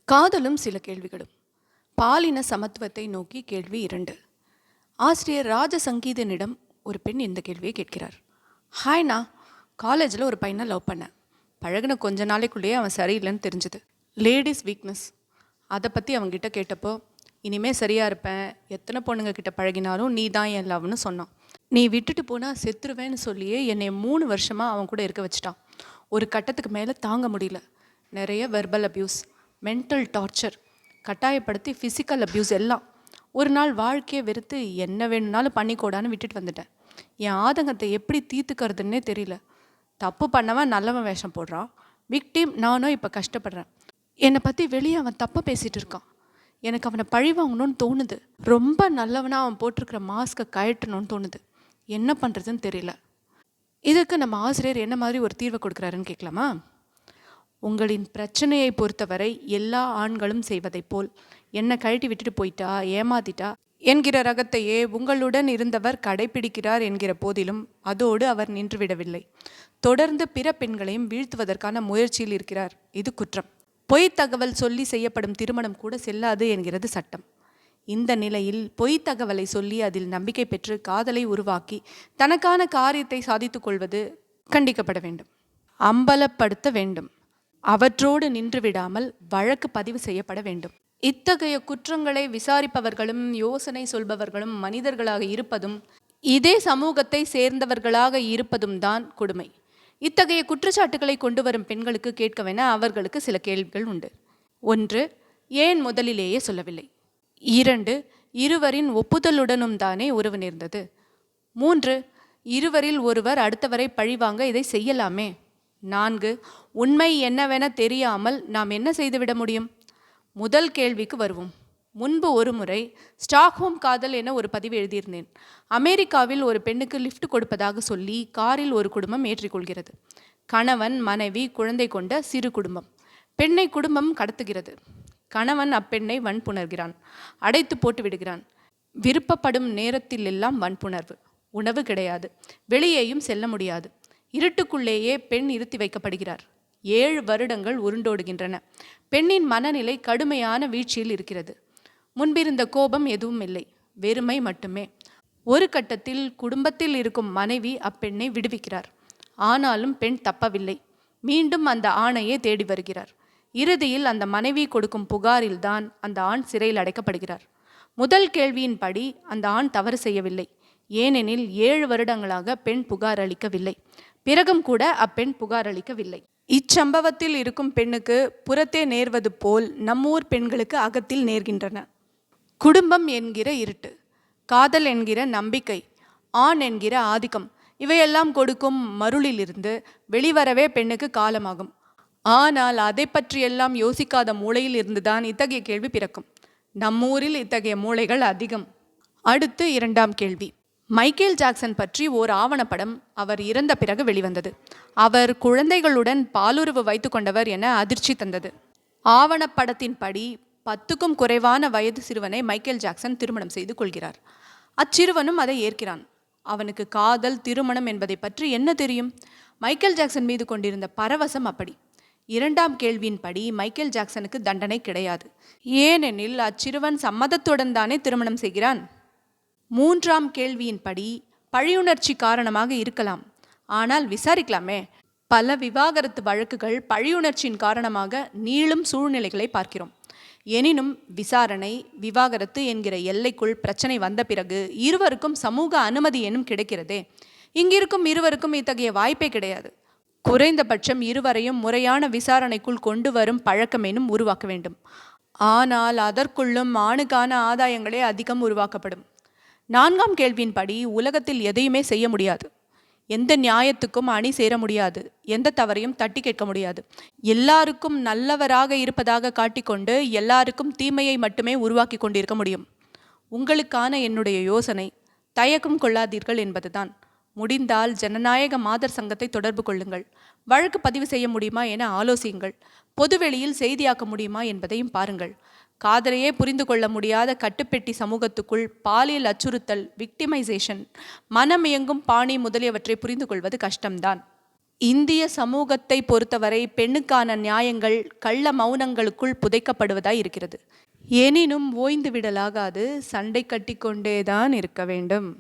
காதலும் சில கேள்விகளும். பாலின சமத்துவத்தை நோக்கி கேள்வி 2. ஆசிரியர் ராஜசங்கீதனிடம் ஒரு பெண் இந்த கேள்வியை கேட்கிறார். ஹாய்ண்ணா, காலேஜில் ஒரு பையனை லவ் பண்ணேன். பழகின கொஞ்ச நாளைக்குள்ளேயே அவன் சரியில்லைன்னு தெரிஞ்சுது. லேடிஸ் வீக்னஸ் அதை பற்றி அவங்ககிட்ட கேட்டப்போ, இனிமேல் சரியாக இருப்பேன், எத்தனை பொண்ணுங்க கிட்ட பழகினாலும் நீ தான் என் லவ்னு சொன்னான். நீ விட்டுட்டு போனால் செத்துருவேன்னு சொல்லியே என்னை 3 வருஷமாக அவன் கூட இருக்க வச்சிட்டான். ஒரு கட்டத்துக்கு மேலே தாங்க முடியல. நிறைய வெர்பல் அப்யூஸ், மென்டல் டார்ச்சர், கட்டாயப்படுத்தி ஃபிசிக்கல் அப்யூஸ் எல்லாம். ஒரு நாள் வாழ்க்கையை வெறுத்து என்ன வேணும்னாலும் பண்ணிக்கூடான்னு விட்டுட்டு வந்துட்டேன். என் ஆதங்கத்தை எப்படி தீர்த்துக்கிறதுன்னே தெரியல. தப்பு பண்ணவன் நல்லவன் வேஷம் போடுறான். விக்டிம் நானும் இப்போ கஷ்டப்படுறேன். என்னை பற்றி வெளியே அவன் தப்பாக பேசிகிட்டு இருக்கான். எனக்கு அவனை பழி வாங்கணும்னு தோணுது. ரொம்ப நல்லவனாக அவன் போட்டிருக்கிற மாஸ்கை கழட்டணும்னு தோணுது. என்ன பண்ணுறதுன்னு தெரியல. இதுக்கு நம்ம ஆசிரியர் என்ன மாதிரி ஒரு தீர்வை கொடுக்குறாருன்னு கேட்கலாமா? உங்களின் பிரச்சனையை பொறுத்தவரை எல்லா ஆண்களும் செய்வதைப் போல் என்னை கழட்டி விட்டுட்டு போயிட்டா, ஏமாத்திட்டா என்கிற ரகத்தையே உங்களுடன் இருந்தவர் கடைபிடிக்கிறார் என்கிற போதிலும் அதோடு அவர் நின்றுவிடவில்லை. தொடர்ந்து பிற பெண்களையும் வீழ்த்துவதற்கான முயற்சியில் இருக்கிறார். இது குற்றம். பொய் தகவல் சொல்லி செய்யப்படும் திருமணம் கூட செல்லாது என்கிறது சட்டம். இந்த நிலையில் பொய் தகவலை சொல்லி அதில் நம்பிக்கை பெற்று காதலை உருவாக்கி தனக்கான காரியத்தை சாதித்து கொள்வது கண்டிக்கப்பட வேண்டும், அம்பலப்படுத்த வேண்டும். அவற்றோடு நின்று விடாமல் வழக்கு பதிவு செய்யப்பட வேண்டும். இத்தகைய குற்றங்களை விசாரிப்பவர்களும் யோசனை சொல்பவர்களும் மனிதர்களாக இருப்பதும் இதே சமூகத்தை சேர்ந்தவர்களாக இருப்பதும் தான் கொடுமை. இத்தகைய குற்றச்சாட்டுகளை கொண்டு வரும் பெண்களுக்கு கேட்கவென அவர்களுக்கு சில கேள்விகள் உண்டு. 1. ஏன் முதலிலேயே சொல்லவில்லை? 2. இருவரின் ஒப்புதலுடனும் தானே உறவு நேர்ந்தது? 3. இருவரில் ஒருவர் அடுத்தவரை பழிவாங்க இதை செய்யலாமே? 4. உண்மை என்னவென தெரியாமல் நாம் என்ன செய்துவிட முடியும்? முதல் கேள்விக்கு வருவோம். முன்பு ஒரு முறை ஸ்டாக்ஹோம் காதல் என ஒரு பதிவு எழுதியிருந்தேன். அமெரிக்காவில் ஒரு பெண்ணுக்கு லிஃப்ட் கொடுப்பதாக சொல்லி காரில் ஒரு குடும்பம் ஏற்றிக்கொள்கிறது. கணவன், மனைவி, குழந்தை கொண்ட சிறு குடும்பம். பெண்ணை குடும்பம் கடத்துகிறது. கணவன் அப்பெண்ணை வன்புணர்கிறான், அடைத்து போட்டு விடுகிறான். விருப்பப்படும் நேரத்தில் எல்லாம் வன்புணர்வு. உணவு கிடையாது, வெளியேயும் செல்ல முடியாது. இருட்டுக்குள்ளேயே பெண் இருத்தி வைக்கப்படுகிறார். 7 வருடங்கள் உருண்டோடுகின்றன. பெண்ணின் மனநிலை கடுமையான வீழ்ச்சியில் இருக்கிறது. முன்பிருந்த கோபம் எதுவும் இல்லை, வெறுமை மட்டுமே. ஒரு கட்டத்தில் குடும்பத்தில் இருக்கும் மனைவி அப்பெண்ணை விடுவிக்கிறார். ஆனாலும் பெண் தப்பவில்லை. மீண்டும் அந்த ஆணையே தேடி வருகிறார். இறுதியில் அந்த மனைவி கொடுக்கும் புகாரில்தான் அந்த ஆண் சிறையில் அடைக்கப்படுகிறார். முதல் கேள்வியின்படி அந்த ஆண் தவறு செய்யவில்லை. ஏனெனில் 7 வருடங்களாக பெண் புகார் அளிக்கவில்லை. பிறகும் கூட அப்பெண் புகார் அளிக்கவில்லை. இச்சம்பவத்தில் இருக்கும் பெண்ணுக்கு புறத்தே நேர்வது போல் நம்மூர் பெண்களுக்கு அகத்தில் நேர்கின்றன. குடும்பம் என்கிற இருட்டு, காதல் என்கிற நம்பிக்கை, ஆண் என்கிற ஆதிக்கம், இவையெல்லாம் கொடுக்கும் மருளிலிருந்து வெளிவரவே பெண்ணுக்கு காலமாகும். ஆனால் அதை பற்றியெல்லாம் யோசிக்காத மூளையில் இருந்துதான் இத்தகைய கேள்வி பிறக்கும். நம்மூரில் இத்தகைய மூளைகள் அதிகம். அடுத்து 2ஆம் கேள்வி. மைக்கேல் ஜாக்சன் பற்றி ஓர் ஆவணப்படம் அவர் இறந்த பிறகு வெளிவந்தது. அவர் குழந்தைகளுடன் பாலுறவு வைத்து கொண்டவர் என அதிர்ச்சி தந்தது. ஆவணப்படத்தின்படி 10க்கும் குறைவான வயது சிறுவனை மைக்கேல் ஜாக்சன் திருமணம் செய்து கொள்கிறார். அச்சிறுவனும் அதை ஏற்கிறான். அவனுக்கு காதல், திருமணம் என்பதை பற்றி என்ன தெரியும்? மைக்கேல் ஜாக்சன் மீது கொண்டிருந்த பரவசம் அப்படி. 2ஆம் கேள்வியின்படி மைக்கேல் ஜாக்சனுக்கு தண்டனை கிடையாது. ஏனெனில் அச்சிறுவன் சம்மதத்துடன் தானே திருமணம் செய்கிறான். 3ஆம் கேள்வியின்படி பழியுணர்ச்சி காரணமாக இருக்கலாம். ஆனால் விசாரிக்கலாமே. பல விவாகரத்து வழக்குகள் பழியுணர்ச்சியின் காரணமாக நீளும் சூழ்நிலைகளை பார்க்கிறோம். எனினும் விசாரணை, விவாகரத்து என்கிற எல்லைக்குள் பிரச்சனை வந்த பிறகு இருவருக்கும் சமூக அனுமதி எனும் கிடைக்கிறதே. இங்கிருக்கும் இருவருக்கும் இத்தகைய வாய்ப்பே கிடையாது. குறைந்தபட்சம் இருவரையும் முறையான விசாரணைக்குள் கொண்டு வரும் பழக்கமேனும் உருவாக்க வேண்டும். ஆனால் அதற்குள்ளும் ஆணுக்கான ஆதாயங்களே அதிகம் உருவாக்கப்படும். 4ஆம் கேள்வியின்படி உலகத்தில் எதையுமே செய்ய முடியாது. எந்த நியாயத்துக்கும் அணி சேர முடியாது. எந்த தவறையும் தட்டி கேட்க முடியாது. எல்லாருக்கும் நல்லவராக இருப்பதாக காட்டிக்கொண்டு எல்லாருக்கும் தீமையை மட்டுமே உருவாக்கி கொண்டிருக்க முடியும். உங்களுக்கான என்னுடைய யோசனை, தயக்கம் கொள்ளாதீர்கள் என்பதுதான். முடிந்தால் ஜனநாயக மாதர் சங்கத்தை தொடர்பு கொள்ளுங்கள். வழக்கு பதிவு செய்ய முடியுமா என ஆலோசியுங்கள். பொதுவெளியில் செய்தியாக்க முடியுமா என்பதையும் பாருங்கள். காதலையே புரிந்து கொள்ள முடியாத கட்டுப்பெட்டி சமூகத்துக்குள் பாலியல் அச்சுறுத்தல், விக்டிமைசேஷன், மனம் இயங்கும் பாணி முதலியவற்றை புரிந்து கொள்வது கஷ்டம்தான். இந்திய சமூகத்தை பொறுத்தவரை பெண்ணுக்கான நியாயங்கள் கள்ள மௌனங்களுக்குள் புதைக்கப்படுவதாய் இருக்கிறது. எனினும் ஓய்ந்து விடலாகாது, சண்டை கட்டிக்கொண்டேதான் இருக்க வேண்டும்.